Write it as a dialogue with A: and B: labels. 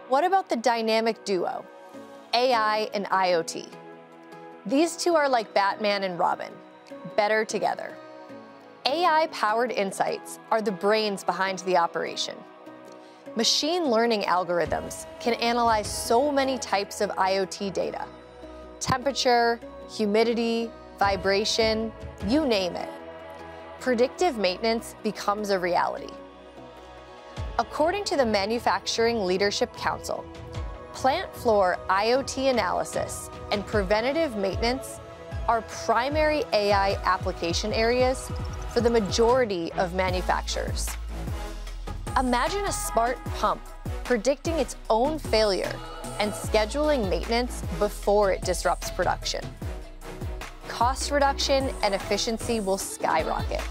A: What about the dynamic duo, AI and IoT? These two are like Batman and Robin, better together. AI-powered insights are the brains behind the operation. Machine learning algorithms can analyze so many types of IoT data: temperature, humidity, vibration, you name it. Predictive maintenance becomes a reality. According to the Manufacturing Leadership Council, plant floor IoT analysis and preventative maintenance are primary AI application areas for the majority of manufacturers. Imagine a smart pump predicting its own failure and scheduling maintenance before it disrupts production. Cost reduction and efficiency will skyrocket.